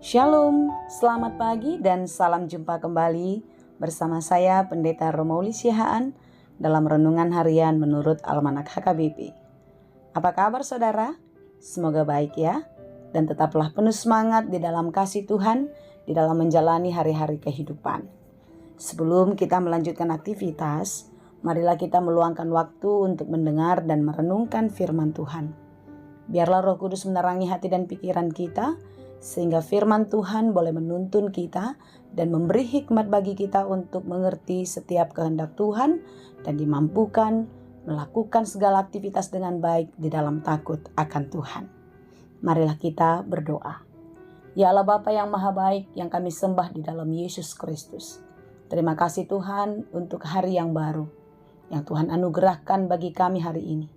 Shalom, selamat pagi dan salam jumpa kembali bersama saya Pendeta Romauli Sihaan dalam Renungan Harian menurut Almanak HKBP. Apa kabar saudara? Semoga baik ya, dan tetaplah penuh semangat di dalam kasih Tuhan, di dalam menjalani hari-hari kehidupan. Sebelum kita melanjutkan aktivitas, marilah kita meluangkan waktu untuk mendengar dan merenungkan firman Tuhan. Biarlah Roh Kudus menerangi hati dan pikiran kita, sehingga firman Tuhan boleh menuntun kita dan memberi hikmat bagi kita untuk mengerti setiap kehendak Tuhan dan dimampukan melakukan segala aktivitas dengan baik di dalam takut akan Tuhan. Marilah kita berdoa. Ya Allah Bapa yang Maha Baik yang kami sembah di dalam Yesus Kristus. Terima kasih Tuhan untuk hari yang baru yang Tuhan anugerahkan bagi kami hari ini.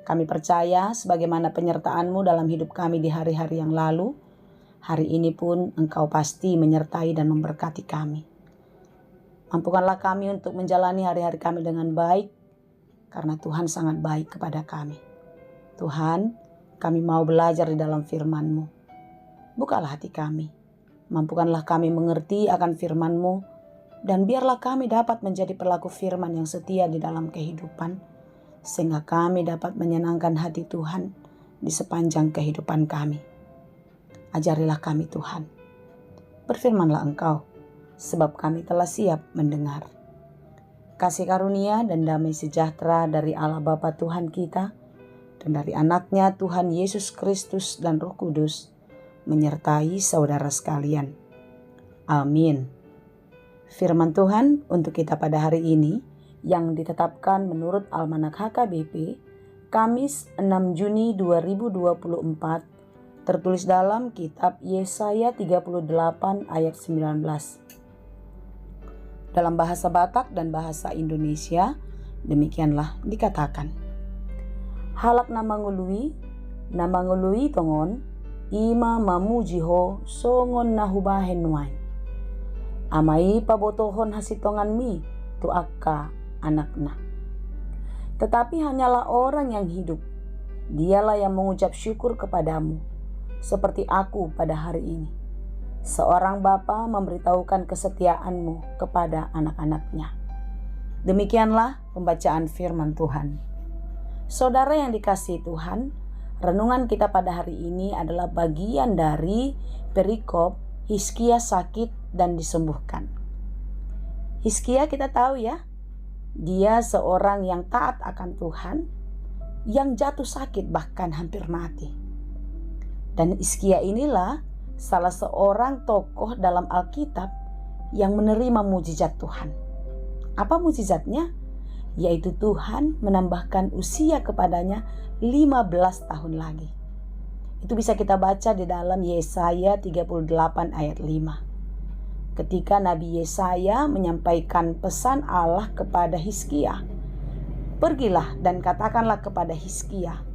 Kami percaya sebagaimana penyertaan-Mu dalam hidup kami di hari-hari yang lalu, hari ini pun Engkau pasti menyertai dan memberkati kami. Mampukanlah kami untuk menjalani hari-hari kami dengan baik, karena Tuhan sangat baik kepada kami. Tuhan, kami mau belajar di dalam firman-Mu. Bukalah hati kami. Mampukanlah kami mengerti akan firman-Mu, dan biarlah kami dapat menjadi pelaku firman yang setia di dalam kehidupan, sehingga kami dapat menyenangkan hati Tuhan di sepanjang kehidupan kami. Ajarilah kami Tuhan. Berfirmanlah Engkau, sebab kami telah siap mendengar. Kasih karunia dan damai sejahtera dari Allah Bapa Tuhan kita, dan dari anaknya Tuhan Yesus Kristus dan Roh Kudus, menyertai saudara sekalian. Amin. Firman Tuhan untuk kita pada hari ini, yang ditetapkan menurut Almanak HKBP, Kamis 6 Juni 2024, tertulis dalam kitab Yesaya 38 ayat 19. Dalam bahasa Batak dan bahasa Indonesia, demikianlah dikatakan. Halak nama ngului tongon, ima mamujiho songon nahubahen wain. Amai pabotohon hasitongan mi tu akka anakna. Tetapi hanyalah orang yang hidup, dialah yang mengucap syukur kepadamu, seperti aku pada hari ini. Seorang bapa memberitahukan kesetiaan-Mu kepada anak-anaknya. Demikianlah pembacaan firman Tuhan. Saudara yang dikasihi Tuhan, renungan kita pada hari ini adalah bagian dari perikop Hizkia sakit dan disembuhkan. Hizkia kita tahu ya, dia seorang yang taat akan Tuhan, yang jatuh sakit bahkan hampir mati. Dan Hizkia inilah salah seorang tokoh dalam Alkitab yang menerima mujizat Tuhan. Apa mujizatnya? Yaitu Tuhan menambahkan usia kepadanya 15 tahun lagi. Itu bisa kita baca di dalam Yesaya 38 ayat 5. Ketika Nabi Yesaya menyampaikan pesan Allah kepada Hizkia, "Pergilah dan katakanlah kepada Hizkia,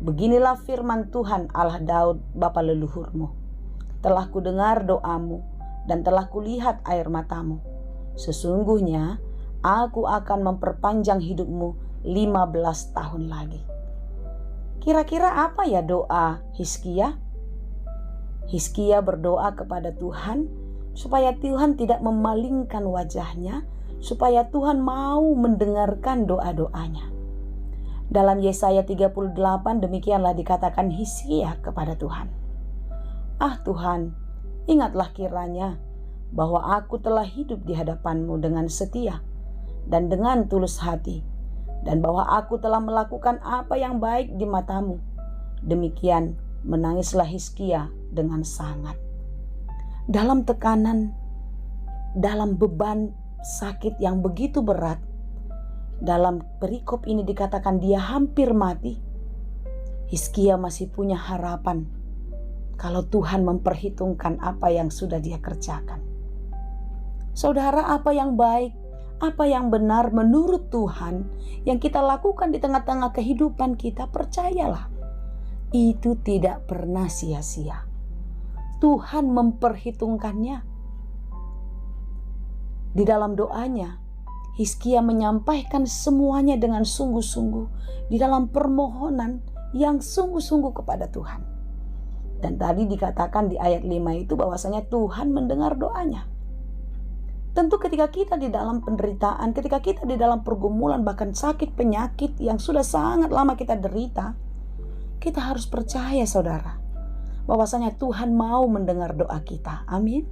beginilah firman Tuhan Allah Daud bapa leluhurmu. Telah kudengar doamu dan telah kulihat air matamu. Sesungguhnya aku akan memperpanjang hidupmu 15 tahun lagi." Kira-kira apa ya doa Hizkia? Hizkia berdoa kepada Tuhan supaya Tuhan tidak memalingkan wajahnya, supaya Tuhan mau mendengarkan doa-doanya. Dalam Yesaya 38 demikianlah dikatakan Hizkia kepada Tuhan. "Ah Tuhan, ingatlah kiranya bahwa aku telah hidup di hadapan-Mu dengan setia dan dengan tulus hati, dan bahwa aku telah melakukan apa yang baik di mata-Mu." Demikian menangislah Hizkia dengan sangat. Dalam tekanan, dalam beban sakit yang begitu berat, dalam perikop ini dikatakan dia hampir mati. Hizkia masih punya harapan kalau Tuhan memperhitungkan apa yang sudah dia kerjakan. Saudara, apa yang baik, apa yang benar menurut Tuhan yang kita lakukan di tengah-tengah kehidupan kita, percayalah, itu tidak pernah sia-sia. Tuhan memperhitungkannya. Di dalam doanya, Hizkia menyampaikan semuanya dengan sungguh-sungguh di dalam permohonan yang sungguh-sungguh kepada Tuhan. Dan tadi dikatakan di ayat 5 itu bahwasanya Tuhan mendengar doanya. Tentu ketika kita di dalam penderitaan, ketika kita di dalam pergumulan, bahkan sakit penyakit yang sudah sangat lama kita derita, kita harus percaya saudara, bahwasanya Tuhan mau mendengar doa kita. Amin.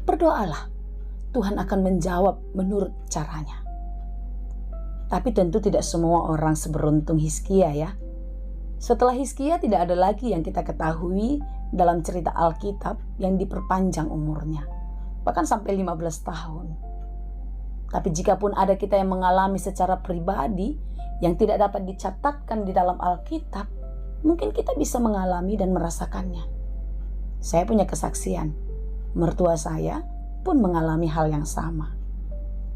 Berdoalah, Tuhan akan menjawab menurut caranya. Tapi tentu tidak semua orang seberuntung Hizkia ya. Setelah Hizkia tidak ada lagi yang kita ketahui dalam cerita Alkitab yang diperpanjang umurnya. Bahkan sampai 15 tahun. Tapi jikapun ada kita yang mengalami secara pribadi yang tidak dapat dicatatkan di dalam Alkitab, mungkin kita bisa mengalami dan merasakannya. Saya punya kesaksian. Mertua saya pun mengalami hal yang sama.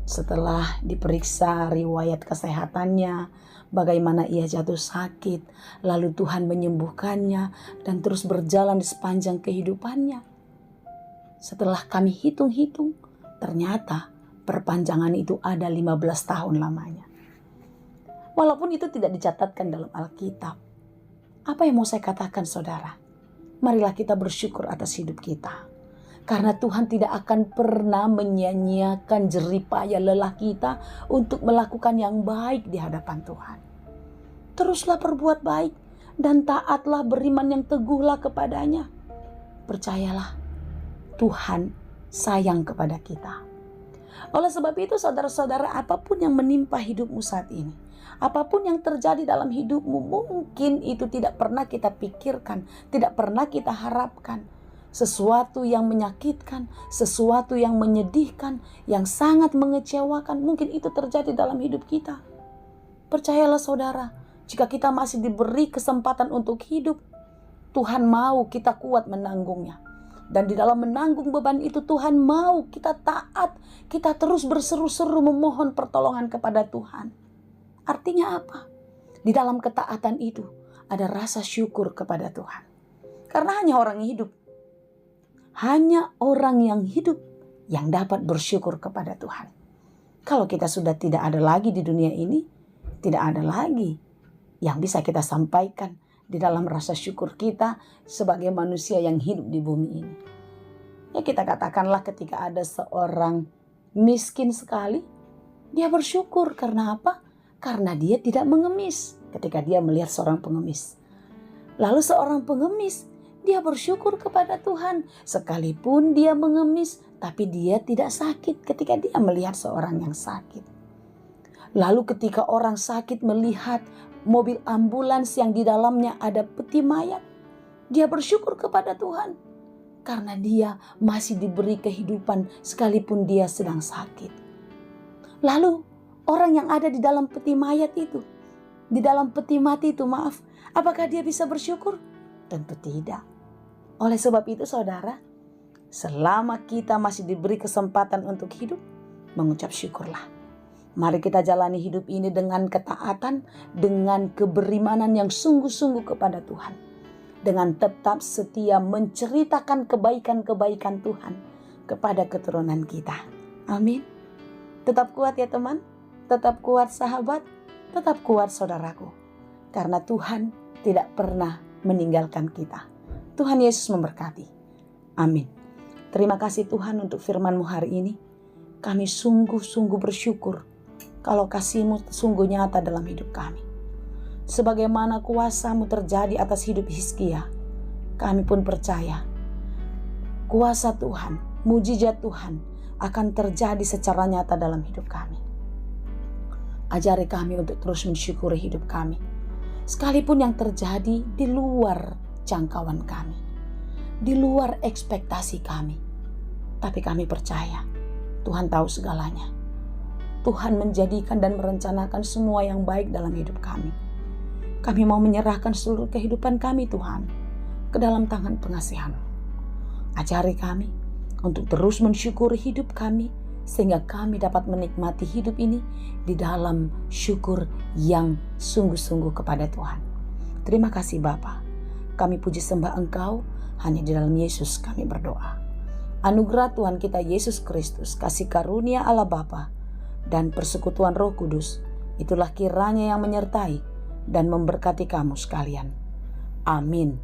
Setelah diperiksa riwayat kesehatannya, bagaimana ia jatuh sakit, lalu Tuhan menyembuhkannya dan terus berjalan di sepanjang kehidupannya. Setelah kami hitung-hitung, ternyata perpanjangan itu ada 15 tahun lamanya. Walaupun itu tidak dicatatkan dalam Alkitab. Apa yang mau saya katakan saudara? Marilah kita bersyukur atas hidup kita. Karena Tuhan tidak akan pernah menyia-nyiakan jerih payah lelah kita untuk melakukan yang baik di hadapan Tuhan. Teruslah berbuat baik dan taatlah, beriman yang teguhlah kepadanya. Percayalah, Tuhan sayang kepada kita. Oleh sebab itu saudara-saudara, apapun yang menimpa hidupmu saat ini, apapun yang terjadi dalam hidupmu, mungkin itu tidak pernah kita pikirkan, tidak pernah kita harapkan. Sesuatu yang menyakitkan, sesuatu yang menyedihkan, yang sangat mengecewakan, mungkin itu terjadi dalam hidup kita. Percayalah saudara, jika kita masih diberi kesempatan untuk hidup, Tuhan mau kita kuat menanggungnya. Dan di dalam menanggung beban itu Tuhan mau kita taat, kita terus berseru-seru memohon pertolongan kepada Tuhan. Artinya apa? Di dalam ketaatan itu ada rasa syukur kepada Tuhan. Karena hanya orang yang hidup yang dapat bersyukur kepada Tuhan. Kalau kita sudah tidak ada lagi di dunia ini, tidak ada lagi yang bisa kita sampaikan di dalam rasa syukur kita sebagai manusia yang hidup di bumi ini. Ya, kita katakanlah ketika ada seorang miskin sekali, dia bersyukur karena apa? Karena dia tidak mengemis ketika dia melihat seorang pengemis. Lalu seorang pengemis, dia bersyukur kepada Tuhan. Sekalipun dia mengemis, tapi dia tidak sakit ketika dia melihat seorang yang sakit. Lalu ketika orang sakit melihat mobil ambulans yang di dalamnya ada peti mayat, dia bersyukur kepada Tuhan. Karena dia masih diberi kehidupan sekalipun dia sedang sakit. Lalu orang yang ada di dalam peti mayat itu, di dalam peti mati itu, apakah dia bisa bersyukur? Tentu tidak. Oleh sebab itu saudara, selama kita masih diberi kesempatan untuk hidup, mengucap syukurlah. Mari kita jalani hidup ini dengan ketaatan, dengan keberimanan yang sungguh-sungguh kepada Tuhan. Dengan tetap setia menceritakan kebaikan-kebaikan Tuhan kepada keturunan kita. Amin. Tetap kuat ya teman, tetap kuat sahabat, tetap kuat saudaraku. Karena Tuhan tidak pernah meninggalkan kita. Tuhan Yesus memberkati. Amin. Terima kasih Tuhan untuk firman-Mu hari ini. Kami sungguh-sungguh bersyukur kalau kasih-Mu sungguh nyata dalam hidup kami. Sebagaimana kuasa-Mu terjadi atas hidup Hizkia, kami pun percaya kuasa Tuhan, mujizat Tuhan akan terjadi secara nyata dalam hidup kami. Ajari kami untuk terus mensyukuri hidup kami. Sekalipun yang terjadi di luar jangkauan kami, di luar ekspektasi kami. Tapi kami percaya Tuhan tahu segalanya. Tuhan menjadikan dan merencanakan semua yang baik dalam hidup kami. Kami mau menyerahkan seluruh kehidupan kami Tuhan ke dalam tangan pengasihan-Mu. Ajari kami untuk terus mensyukuri hidup kami sehingga kami dapat menikmati hidup ini di dalam syukur yang sungguh-sungguh kepada Tuhan. Terima kasih Bapa. Kami puji sembah Engkau, hanya di dalam Yesus kami berdoa. Anugerah Tuhan kita Yesus Kristus, kasih karunia Allah Bapa, dan persekutuan Roh Kudus, itulah kiranya yang menyertai dan memberkati kamu sekalian. Amin.